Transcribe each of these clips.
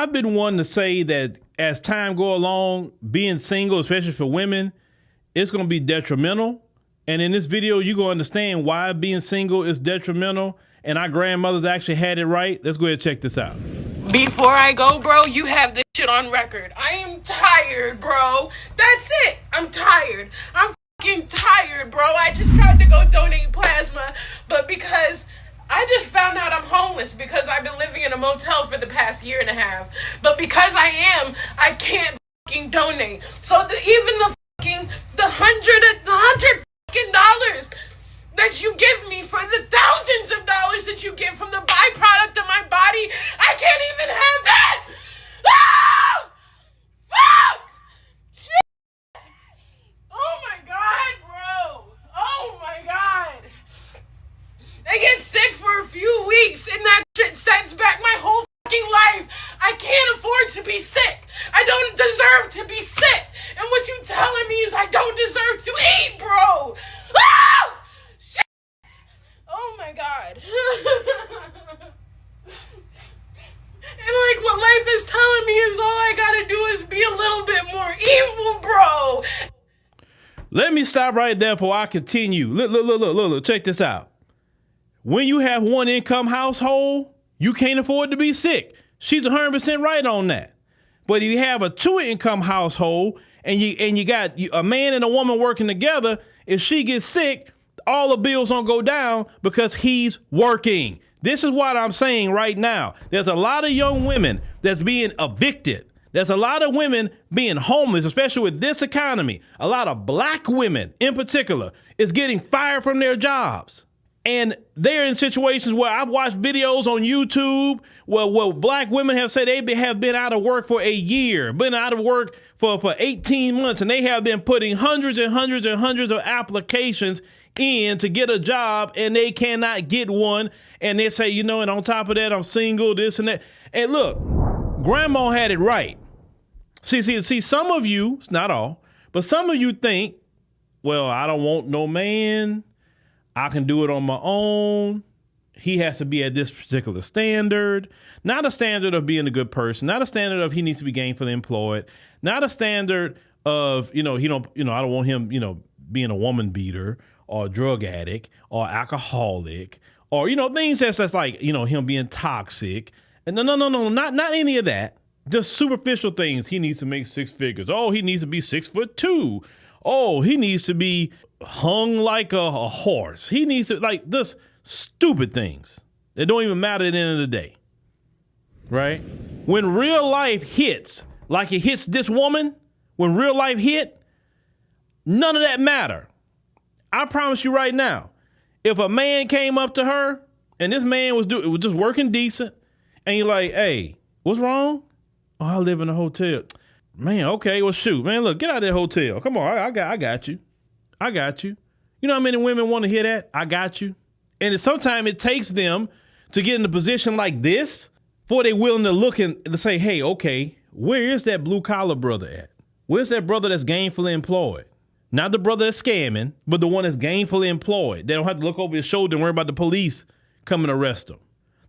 I've been one to say that as time go along, being single, especially for women, it's going to be detrimental. And in this video, you're going to understand why being single is detrimental. And our grandmothers actually had it right. Let's go ahead and check this out. Before I go, bro, you have this shit on record. I am tired, bro. That's it. I'm tired. I'm fucking tired, bro. I just tried to go donate plasma, but because I just found out I'm homeless because I've been living in a motel for the past year and a half. But because I can't fucking donate. So even the $100 fucking dollars that you give me for the thousands of dollars that you get from the byproduct of my body, I can't even have that. Ah! Fuck! Shit! Oh my God, bro. Oh my God. I get sick for a few weeks and that shit sets back my whole fucking life. I can't afford to be sick. I don't deserve to be sick. And what you telling me is I don't deserve to eat, bro. Ah! Shit! Oh my God. And like what life is telling me is all I gotta do is be a little bit more evil, bro. Let me stop right there before I continue. Look, check this out. When you have one income household, you can't afford to be sick. She's 100% right on that. But if you have a two income household and you got a man and a woman working together, if she gets sick, all the bills don't go down because he's working. This is what I'm saying right now. There's a lot of young women that's being evicted. There's a lot of women being homeless, especially with this economy. A lot of black women in particular is getting fired from their jobs. And they're in situations where I've watched videos on YouTube where black women have said they have been out of work for a year, been out of work for 18 months, and they have been putting hundreds and hundreds and hundreds of applications in to get a job, and they cannot get one. And they say, and on top of that, I'm single, this and that. And look, grandma had it right. See, some of you, it's not all, but some of you think, well, I don't want no man. I can do it on my own. He has to be at this particular standard, not a standard of being a good person, not a standard of he needs to be gainfully employed, not a standard of, I don't want him, being a woman beater or a drug addict or alcoholic or, things that's like, him being toxic. And no, not any of that. Just superficial things. He needs to make six figures. Oh, he needs to be 6'2". Oh, he needs to be hung like a horse. He needs to just stupid things that don't even matter at the end of the day. Right? When real life hits, like it hits this woman, when real life hit, none of that matter. I promise you right now, if a man came up to her and this man was just working decent and you're like, hey, what's wrong? Oh, I live in a hotel. Man, okay, well, shoot, man, look, get out of that hotel. Come on, I got you. I got you. You know how many women want to hear that? I got you. And sometimes it takes them to get in a position like this before they're willing to look and to say, hey, okay, where is that blue collar brother at? Where's that brother that's gainfully employed? Not the brother that's scamming, but the one that's gainfully employed. They don't have to look over his shoulder and worry about the police coming to arrest him.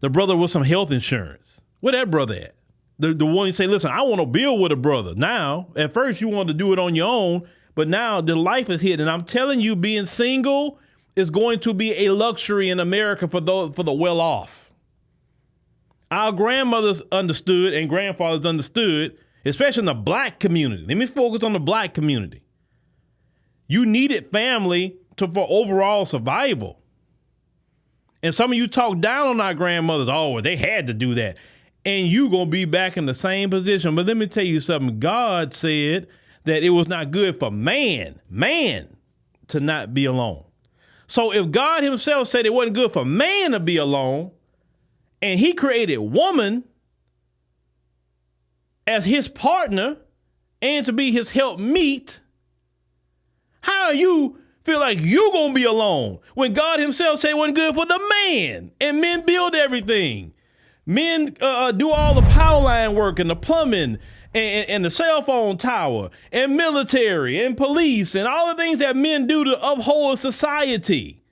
The brother with some health insurance. Where that brother at? The one you say, listen, I want to build with a brother. Now, at first you wanted to do it on your own, but now the life is hit. And I'm telling you, being single is going to be a luxury in America for the well-off. Our grandmothers understood and grandfathers understood, especially in the black community. Let me focus on the black community. You needed family for overall survival. And some of you talk down on our grandmothers. Oh, well, they had to do that. And you going to be back in the same position. But let me tell you something. God said that it was not good for man to not be alone. So if God himself said it wasn't good for man to be alone, and he created woman as his partner and to be his helpmeet, how you feel like you going to be alone when God himself said it wasn't good for the man, and men build everything? Men do all the power line work and the plumbing and the cell phone tower and military and police and all the things that men do to uphold society.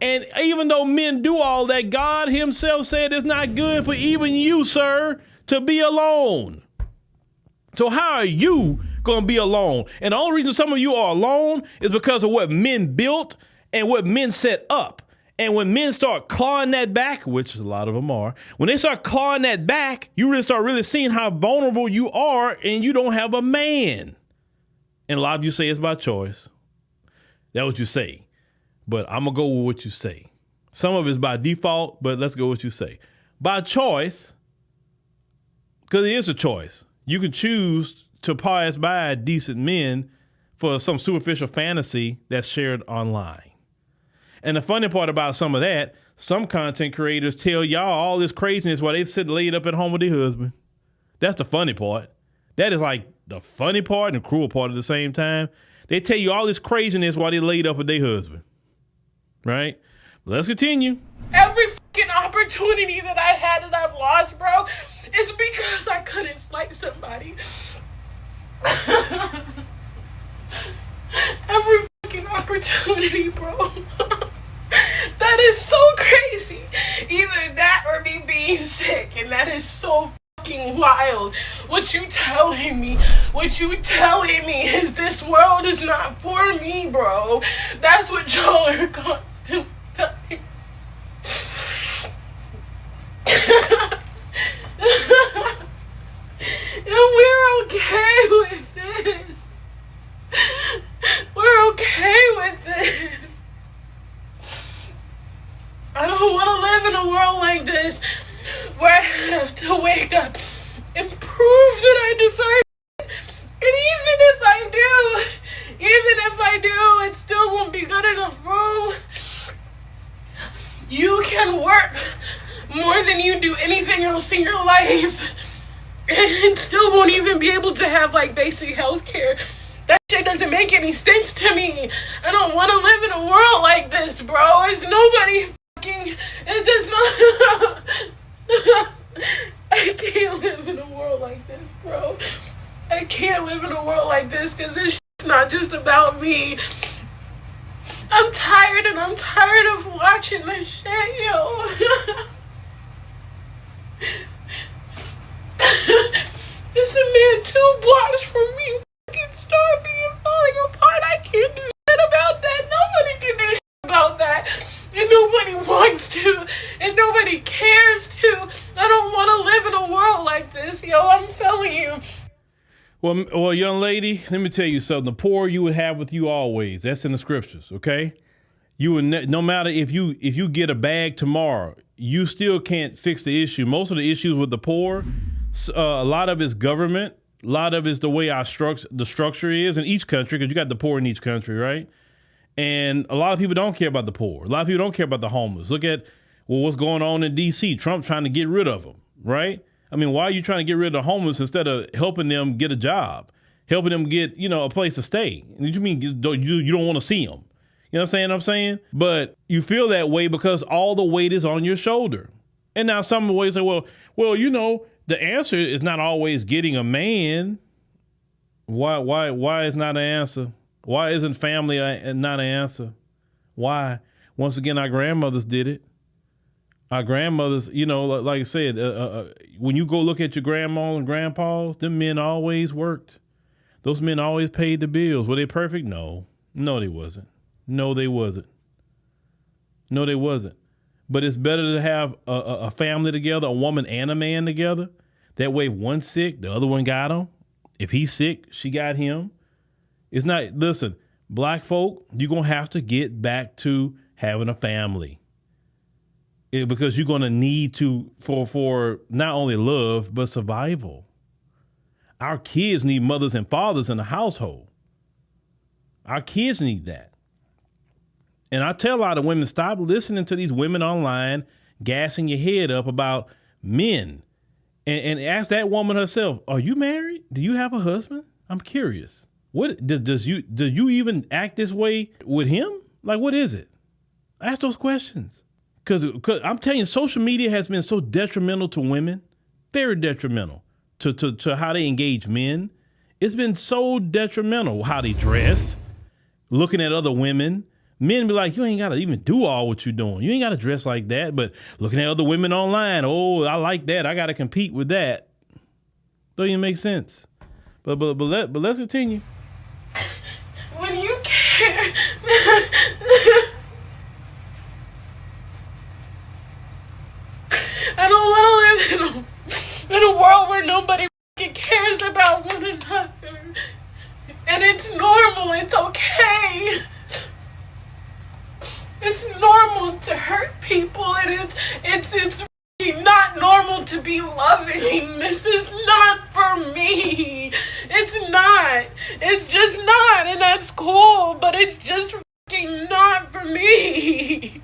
And even though men do all that, God himself said it's not good for even you, sir, to be alone. So how are you going to be alone? And the only reason some of you are alone is because of what men built and what men set up. And when men start clawing that back, which a lot of them are, when they start clawing that back, you really start seeing how vulnerable you are and you don't have a man. And a lot of you say it's by choice. That's what you say. But I'm going to go with what you say. Some of it's by default, but let's go with what you say. By choice, because it is a choice. You can choose to pass by decent men for some superficial fantasy that's shared online. And the funny part about some of that, some content creators tell y'all all this craziness while they sit laid up at home with their husband. That's the funny part. That is like the funny part and the cruel part at the same time. They tell you all this craziness while they laid up with their husband. Right? Let's continue. Every fucking opportunity that I had that I've lost, bro, is because I couldn't slice somebody. Every fucking opportunity, bro. That is so crazy. Either that or me being sick, and that is so fucking wild. What you telling me is this world is not for me, bro. That's what y'all are constantly telling me. And we're okay with this. We're okay with this. I don't want to live in a world like this where I have to wake up and prove that I deserve it. And even if I do, it still won't be good enough, bro. You can work more than you do anything else in your life and still won't even be able to have like basic health care. That shit doesn't make any sense to me. I don't want to live in a world like this, bro. It's nobody fucking, it does not. I can't live in a world like this, bro. I can't live in a world like this because this shit's not just about me. I'm tired and I'm tired of watching this shit, yo. There's a man 2 blocks from me fucking starving and falling apart. I can't do shit about that. Nobody can do shit about that. And nobody wants to. And nobody cares to. I don't want to live in a world like this, yo. I'm telling you. Well, young lady, let me tell you something. The poor you would have with you always. That's in the scriptures, okay? You would no matter if you get a bag tomorrow, you still can't fix the issue. Most of the issues with the poor, a lot of it's government. A lot of it's the way the structure is in each country, because you got the poor in each country, right? And a lot of people don't care about the poor. A lot of people don't care about the homeless. Look at what's going on in D.C. Trump trying to get rid of them, right? I mean, why are you trying to get rid of the homeless instead of helping them get a job, helping them get, a place to stay? What you mean you don't want to see them? You know what I'm saying? But you feel that way because all the weight is on your shoulder. And now some of the ways say, well, the answer is not always getting a man. Why is not an answer? Why isn't family not an answer? Why? Once again, our grandmothers did it. Our grandmothers, like I said, when you go look at your grandmas and grandpas, them men always worked. Those men always paid the bills. Were they perfect? No, they wasn't. No, they wasn't. But it's better to have a family together, a woman and a man together. That way, if one's sick, the other one got him. If he's sick, she got him. It's not, listen, black folk, you're going to have to get back to having a family. Because you're going to need to for not only love, but survival. Our kids need mothers and fathers in the household. Our kids need that. And I tell a lot of women, stop listening to these women online gassing your head up about men. And ask that woman herself, are you married? Do you have a husband? I'm curious. What do you even act this way with him? Like, what is it? Ask those questions. Because I'm telling you, social media has been so detrimental to women, very detrimental to how they engage men. It's been so detrimental how they dress, looking at other women. Men be like, you ain't got to even do all what you're doing. You ain't got to dress like that. But looking at other women online, oh, I like that. I got to compete with that. Don't even make sense. But let's continue. When you care, I don't want to live in a world where nobody cares about one another. And it's normal. It's okay. It's normal to hurt people, and it's not normal to be loving. This is not for me. It's not. It's just not, and that's cool, but it's just not for me.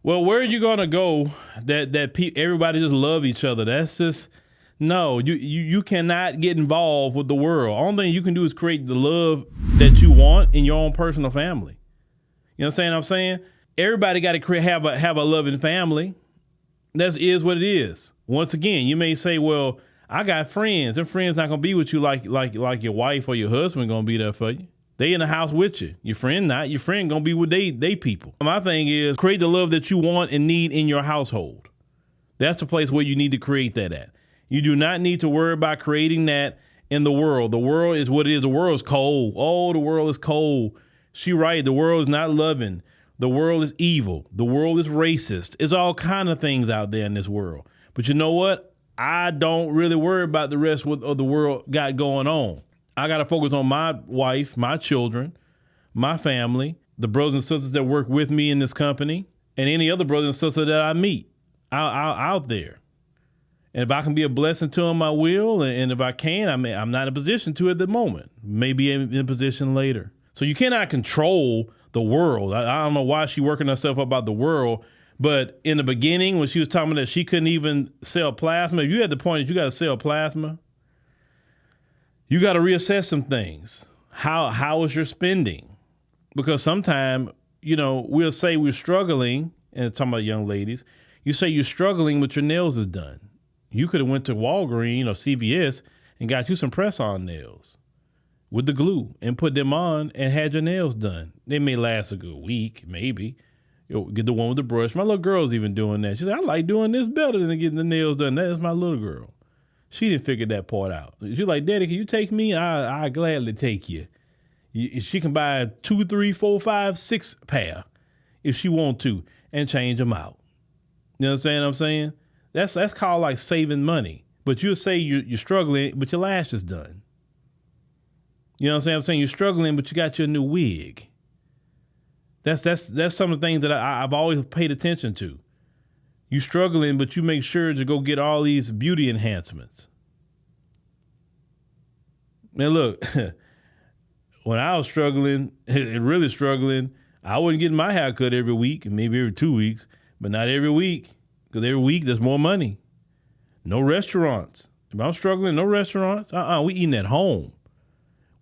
Well, where are you gonna go that everybody just love each other? That's just no. You cannot get involved with the world. Only thing you can do is create the love that you want in your own personal family. You know what I'm saying? Everybody got to have a loving family. That is what it is. Once again, you may say, "Well, I got friends, and friends not gonna be with you like your wife or your husband gonna be there for you. They in the house with you. Your friend not. Your friend gonna be with they people." My thing is create the love that you want and need in your household. That's the place where you need to create that at. You do not need to worry about creating that in the world. The world is what it is. The world is cold. Oh, the world is cold. She right. The world is not loving. The world is evil. The world is racist. It's all kind of things out there in this world. But you know what? I don't really worry about the rest of the world got going on. I got to focus on my wife, my children, my family, the brothers and sisters that work with me in this company, and any other brothers and sisters that I meet out there. And if I can be a blessing to them, I will. And if I can, I'm not in a position to at the moment. Maybe in a position later. So you cannot control the world. I don't know why she's working herself up about the world. But in the beginning, when she was talking about that she couldn't even sell plasma, if you had the point that you got to sell plasma, you got to reassess some things. How is your spending? Because sometimes, we'll say we're struggling, and talking about young ladies, you say you're struggling, but your nails is done. You could have went to Walgreens or CVS and got you some press-on nails with the glue and put them on and had your nails done. They may last a good week, maybe. Get the one with the brush. My little girl's even doing that. She said, I like doing this better than getting the nails done. That is my little girl. She didn't figure that part out. She's like, Daddy, can you take me? I gladly take you. She can buy 2, 3, 4, 5, 6 pair if she want to and change them out. You understand what I'm saying? That's called like saving money. But you'll say you're struggling, but your lash is done. You know what I'm saying? You're struggling, but you got your new wig. That's some of the things that I've always paid attention to. You struggling, but you make sure to go get all these beauty enhancements. Man, look, when I was struggling, really struggling, I wasn't getting my hair cut every week, maybe every 2 weeks, but not every week. Because every week there's more money. No restaurants. If I'm struggling, no restaurants. We eating at home.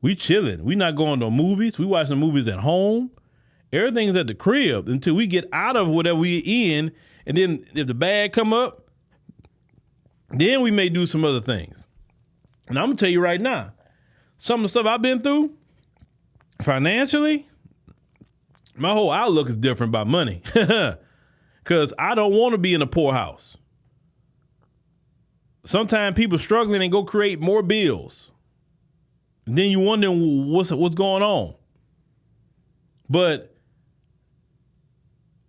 We chilling. We not going to movies. We watching movies at home. Everything's at the crib until we get out of whatever we're in. And then if the bag come up, then we may do some other things. And I'm going to tell you right now, some of the stuff I've been through financially, my whole outlook is different about money. Because I don't want to be in a poorhouse. Sometimes people struggling and go create more bills. And then you wonder what's going on. But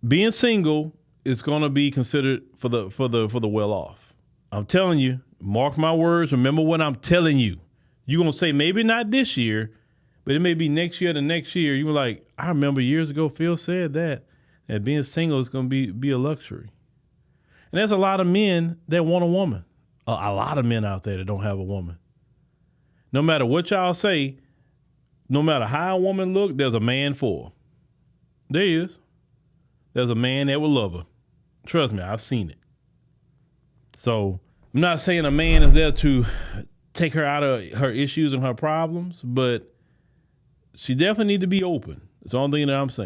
being single is going to be considered for the well off. I'm telling you, mark my words. Remember what I'm telling you. You're going to say maybe not this year, but it may be next year, the next year. You were like, I remember years ago Phil said that being single is going to be a luxury. And there's a lot of men that want a woman. A lot of men out there that don't have a woman. No matter what y'all say, no matter how a woman look, there's a man for her. There is. There's a man that will love her. Trust me, I've seen it. So I'm not saying a man is there to take her out of her issues and her problems, but she definitely need to be open. It's the only thing that I'm saying.